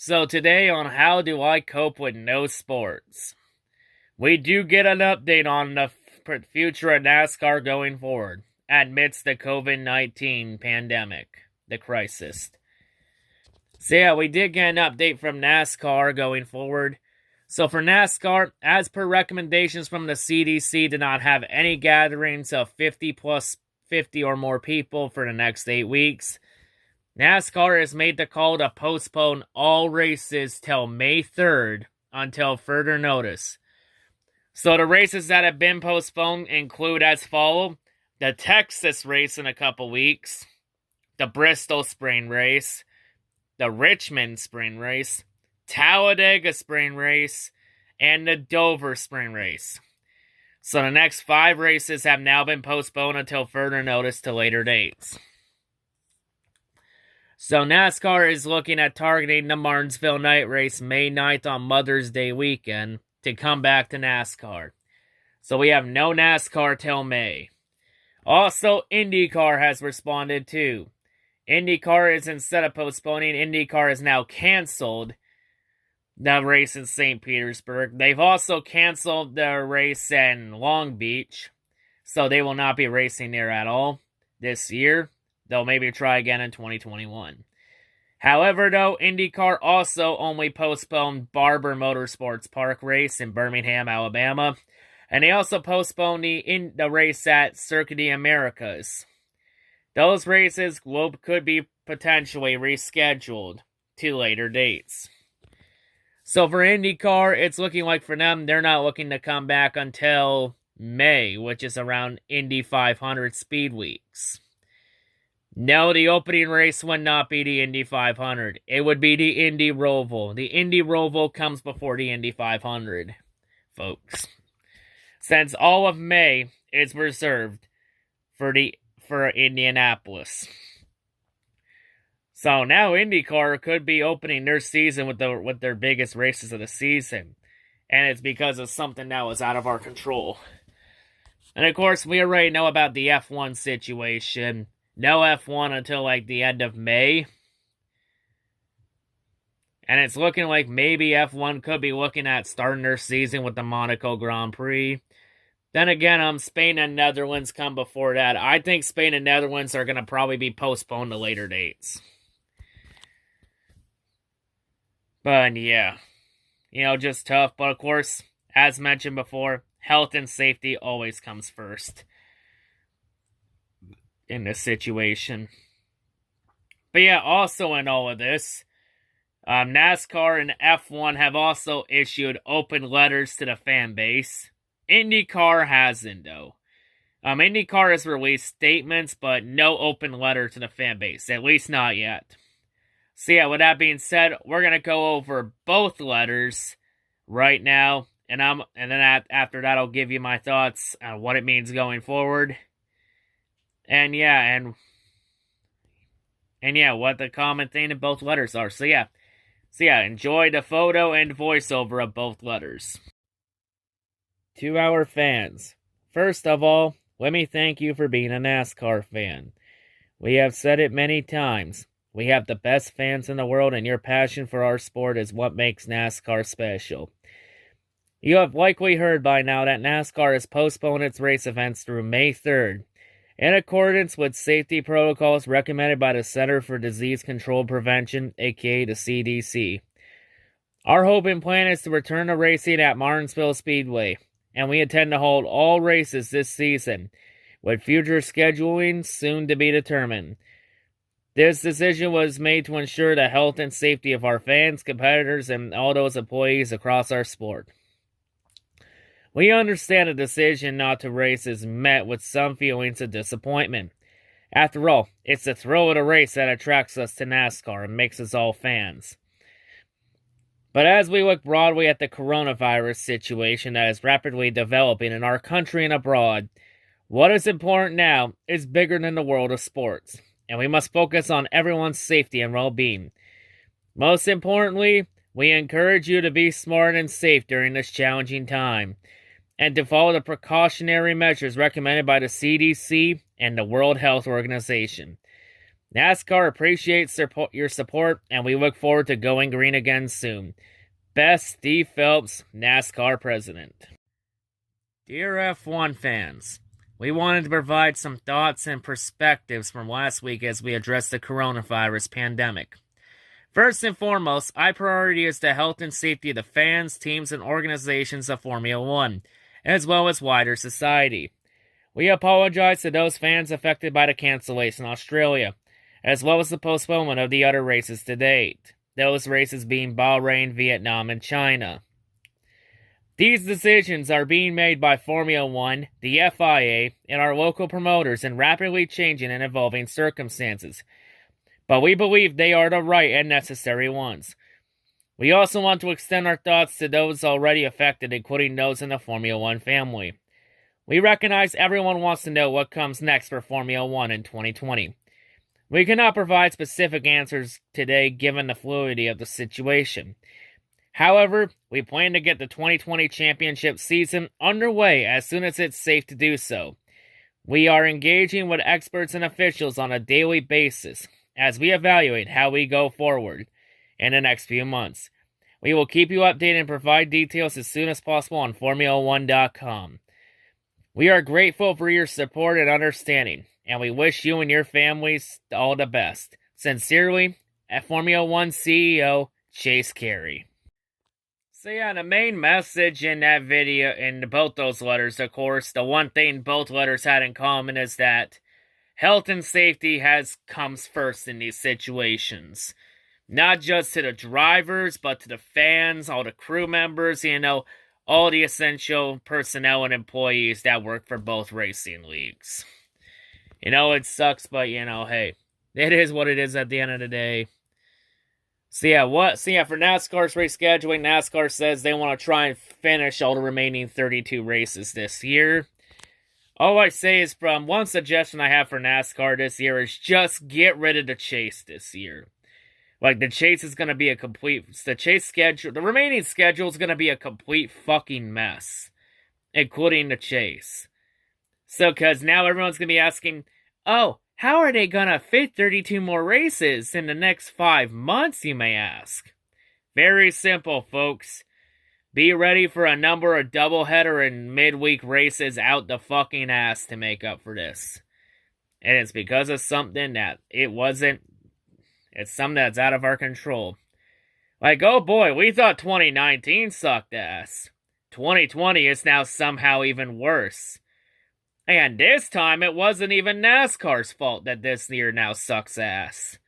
So today on How Do I Cope with No Sports, we do get an update on the future of NASCAR going forward amidst the COVID-19 pandemic, the crisis. So yeah, we did get an update from NASCAR going forward. So for NASCAR, as per recommendations from the CDC, to not have any gatherings of 50 or more people for the next 8 weeks. NASCAR has made the call to postpone all races till May 3rd until further notice. So the races that have been postponed include as follow: the Texas race in a couple weeks, the Bristol Spring Race, the Richmond Spring Race, Talladega Spring Race, and the Dover Spring Race. So the next 5 races have now been postponed until further notice to later dates. So NASCAR is looking at targeting the Martinsville night race May 9th on Mother's Day weekend to come back to NASCAR. So we have no NASCAR till May. Also, IndyCar has responded too. IndyCar is, instead of postponing, IndyCar is now canceled the race in St. Petersburg. They've also canceled the race in Long Beach, so they will not be racing there at all this year. They'll maybe try again in 2021. However, though, IndyCar also only postponed Barber Motorsports Park race in Birmingham, Alabama, and they also postponed the race at Circuit de Americas. Those races could be potentially rescheduled to later dates. So for IndyCar, it's looking like for them, they're not looking to come back until May, which is around Indy 500 speed weeks. No, the opening race would not be the Indy 500. It would be the Indy Roval. The Indy Roval comes before the Indy 500, folks. Since all of May is reserved for Indianapolis. So now IndyCar could be opening their season with their biggest races of the season. And it's because of something that was out of our control. And of course, we already know about the F1 situation. No F1 until like the end of May. And it's looking like maybe F1 could be looking at starting their season with the Monaco Grand Prix. Then again, Spain and Netherlands come before that. I think Spain and Netherlands are going to probably be postponed to later dates. But yeah, just tough. But of course, as mentioned before, health and safety always comes first in this situation. But yeah, also in all of this, NASCAR and F1 have also issued open letters to the fan base. IndyCar hasn't, though. IndyCar has released statements, but no open letter to the fan base, at least not yet. So yeah, with that being said, we're going to go over both letters right now, and then after that I'll give you my thoughts on what it means going forward. And yeah, what the common thing in both letters are. So yeah, enjoy the photo and voiceover of both letters. To our fans, first of all, let me thank you for being a NASCAR fan. We have said it many times. We have the best fans in the world, and your passion for our sport is what makes NASCAR special. You have likely heard by now that NASCAR has postponed its race events through May 3rd. In accordance with safety protocols recommended by the Center for Disease Control Prevention, aka the CDC. Our hope and plan is to return to racing at Martinsville Speedway, and we intend to hold all races this season, with future scheduling soon to be determined. This decision was made to ensure the health and safety of our fans, competitors, and all those employees across our sport. We understand the decision not to race is met with some feelings of disappointment. After all, it's the thrill of the race that attracts us to NASCAR and makes us all fans. But as we look broadly at the coronavirus situation that is rapidly developing in our country and abroad, what is important now is bigger than the world of sports, and we must focus on everyone's safety and well-being. Most importantly, we encourage you to be smart and safe during this challenging time, and to follow the precautionary measures recommended by the CDC and the World Health Organization. NASCAR appreciates your support, and we look forward to going green again soon. Best, Steve Phelps, NASCAR President. Dear F1 fans, we wanted to provide some thoughts and perspectives from last week as we address the coronavirus pandemic. First and foremost, our priority is the health and safety of the fans, teams, and organizations of Formula One, as well as wider society. We apologize to those fans affected by the cancellation in Australia, as well as the postponement of the other races to date, those races being Bahrain, Vietnam, and China. These decisions are being made by Formula One, the FIA, and our local promoters in rapidly changing and evolving circumstances, but we believe they are the right and necessary ones. We also want to extend our thoughts to those already affected, including those in the Formula One family. We recognize everyone wants to know what comes next for Formula One in 2020. We cannot provide specific answers today given the fluidity of the situation. However, we plan to get the 2020 championship season underway as soon as it's safe to do so. We are engaging with experts and officials on a daily basis as we evaluate how we go forward in the next few months. We will keep you updated and provide details as soon as possible on Formula1.com. We are grateful for your support and understanding, and we wish you and your families all the best. Sincerely, Formula One CEO, Chase Carey. So yeah, the main message in that video, in both those letters, of course, the one thing both letters had in common is that health and safety comes first in these situations. Not just to the drivers, but to the fans, all the crew members, all the essential personnel and employees that work for both racing leagues. It sucks, but, hey, it is what it is at the end of the day. So yeah, for NASCAR's race scheduling, NASCAR says they want to try and finish all the remaining 32 races this year. All I say is, from one suggestion I have for NASCAR this year is just get rid of the chase this year. Like, the chase is going to be the remaining schedule is going to be a complete fucking mess, including the chase. So, because now everyone's going to be asking, oh, how are they going to fit 32 more races in the next 5 months, you may ask? Very simple, folks. Be ready for a number of doubleheader and midweek races out the fucking ass to make up for this. And it's because of something that it's something that's out of our control. Like, oh boy, we thought 2019 sucked ass. 2020 is now somehow even worse. And this time, it wasn't even NASCAR's fault that this year now sucks ass.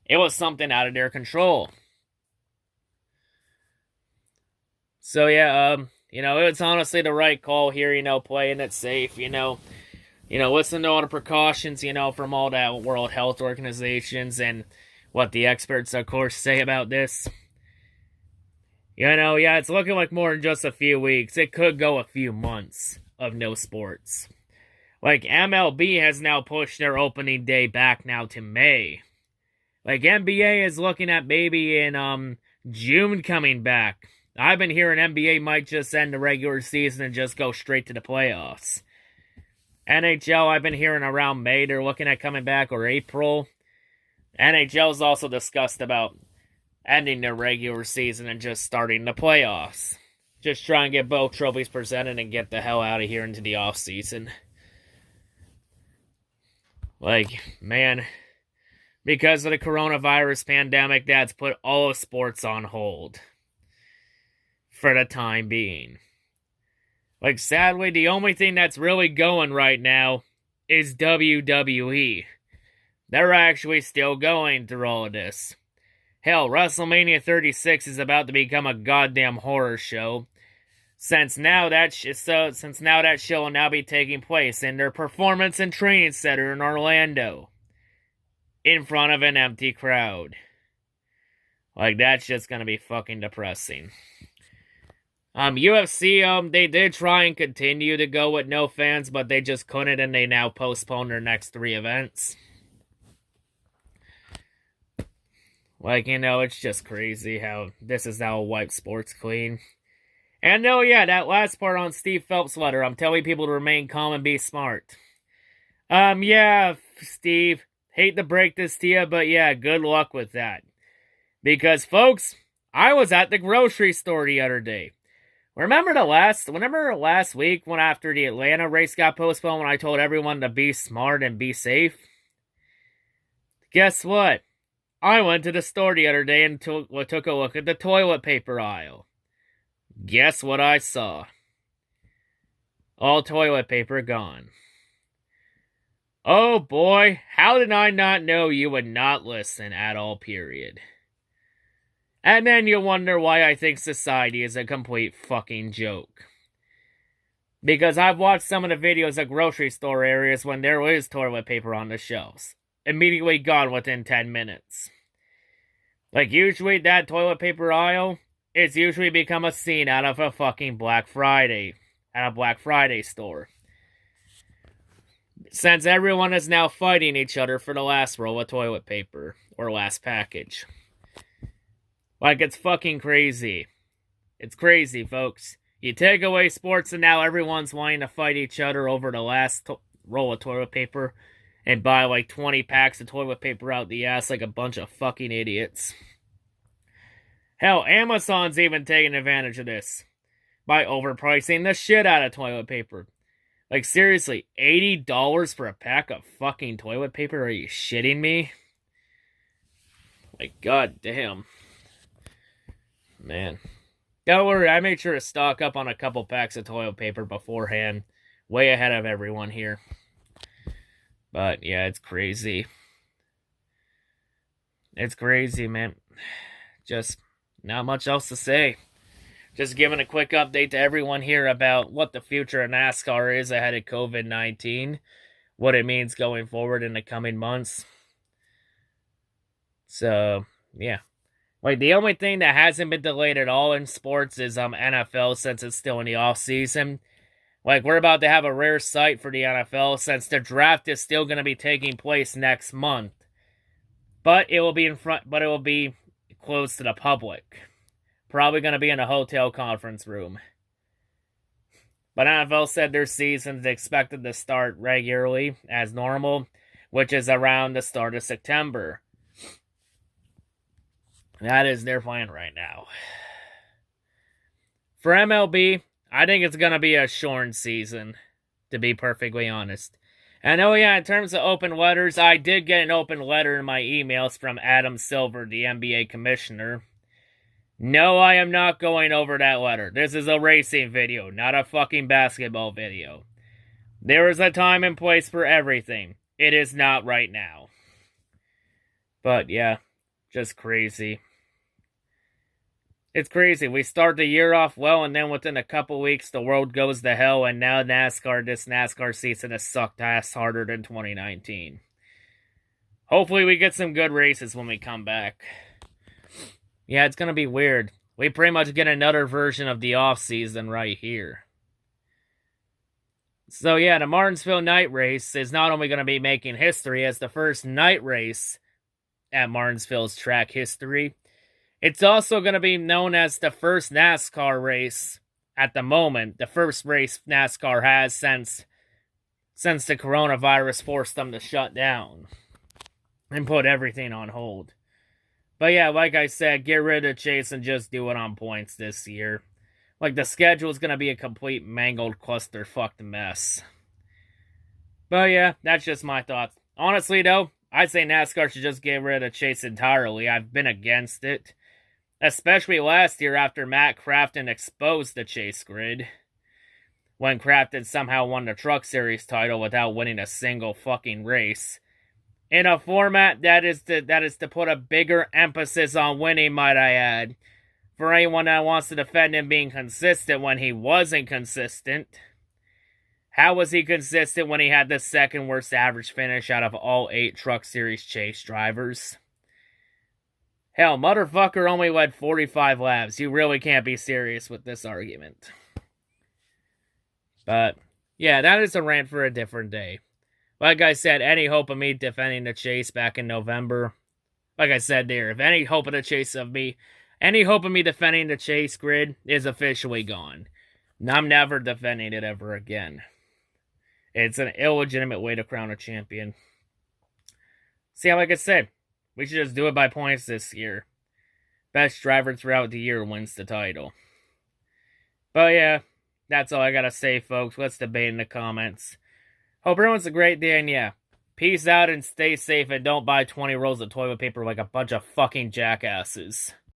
It was something out of their control. So yeah, it's honestly the right call here, playing it safe, listen to all the precautions, from all the World Health Organizations and what the experts, of course, say about this. Yeah, it's looking like more than just a few weeks. It could go a few months of no sports. Like, MLB has now pushed their opening day back now to May. Like, NBA is looking at maybe in June coming back. I've been hearing NBA might just end the regular season and just go straight to the playoffs. NHL, I've been hearing around May they're looking at coming back, or April. NHL's also discussed about ending their regular season and just starting the playoffs. Just try and get both trophies presented and get the hell out of here into the off-season. Like, man, because of the coronavirus pandemic, that's put all of sports on hold. For the time being. Like, sadly, the only thing that's really going right now is WWE. They're actually still going through all of this. Hell, WrestleMania 36 is about to become a goddamn horror show. Since now that show will now be taking place in their performance and training center in Orlando. In front of an empty crowd. Like, that's just gonna be fucking depressing. UFC, they did try and continue to go with no fans, but they just couldn't, and they now postponed their next 3 events. Like, it's just crazy how this is how wipe sports clean. And that last part on Steve Phelps' letter, I'm telling people to remain calm and be smart. Yeah, Steve, hate to break this to you, but yeah, good luck with that. Because, folks, I was at the grocery store the other day. Remember last week when after the Atlanta race got postponed when I told everyone to be smart and be safe? Guess what? I went to the store the other day and took a look at the toilet paper aisle. Guess what I saw? All toilet paper gone. Oh boy, how did I not know you would not listen at all, period. And then you'll wonder why I think society is a complete fucking joke. Because I've watched some of the videos of grocery store areas when there is toilet paper on the shelves. Immediately gone within 10 minutes. Like usually that toilet paper aisle, it's usually become a scene out of a fucking Black Friday. At a Black Friday store. Since everyone is now fighting each other for the last roll of toilet paper. Or last package. Like, it's fucking crazy. It's crazy, folks. You take away sports and now everyone's wanting to fight each other over the last roll of toilet paper and buy like 20 packs of toilet paper out the ass like a bunch of fucking idiots. Hell, Amazon's even taking advantage of this by overpricing the shit out of toilet paper. Like, seriously, $80 for a pack of fucking toilet paper? Are you shitting me? Like, goddamn. Man. Don't worry, I made sure to stock up on a couple packs of toilet paper beforehand. Way ahead of everyone here. But, yeah, it's crazy. It's crazy, man. Just not much else to say. Just giving a quick update to everyone here about what the future of NASCAR is ahead of COVID-19. What it means going forward in the coming months. So, yeah. Like, the only thing that hasn't been delayed at all in sports is NFL since it's still in the off-season. Like, we're about to have a rare sight for the NFL since the draft is still going to be taking place next month. But it will be closed to the public. Probably going to be in a hotel conference room. But NFL said their season is expected to start regularly as normal, which is around the start of September. That is their plan right now. For MLB, I think it's going to be a shorn season, to be perfectly honest. And oh yeah, in terms of open letters, I did get an open letter in my emails from Adam Silver, the NBA commissioner. No, I am not going over that letter. This is a racing video, not a fucking basketball video. There is a time and place for everything. It is not right now. But yeah, just crazy. It's crazy. We start the year off well, and then within a couple weeks, the world goes to hell, and now this NASCAR season has sucked ass harder than 2019. Hopefully we get some good races when we come back. Yeah, it's going to be weird. We pretty much get another version of the off-season right here. So yeah, the Martinsville night race is not only going to be making history as the first night race at Martinsville's track history, it's also going to be known as the first NASCAR race at the moment, the first race NASCAR has since the coronavirus forced them to shut down and put everything on hold. But yeah, like I said, get rid of Chase and just do it on points this year. Like, the schedule is going to be a complete mangled clusterfucked mess. But yeah, that's just my thoughts. Honestly, though, I'd say NASCAR should just get rid of Chase entirely. I've been against it. Especially last year after Matt Crafton exposed the Chase grid. When Crafton somehow won the Truck Series title without winning a single fucking race. In a format that is to put a bigger emphasis on winning, might I add. For anyone that wants to defend him being consistent when he wasn't consistent. How was he consistent when he had the second worst average finish out of all 8 Truck Series Chase drivers? Hell, motherfucker only led 45 laps. You really can't be serious with this argument. But, yeah, that is a rant for a different day. Like I said, any hope of me defending the Chase back in November, like I said there, if any hope of me defending the Chase grid is officially gone. I'm never defending it ever again. It's an illegitimate way to crown a champion. So yeah, like I said, we should just do it by points this year. Best driver throughout the year wins the title. But yeah, that's all I gotta say, folks. Let's debate in the comments. Hope everyone's a great day, and yeah, peace out and stay safe, and don't buy 20 rolls of toilet paper like a bunch of fucking jackasses.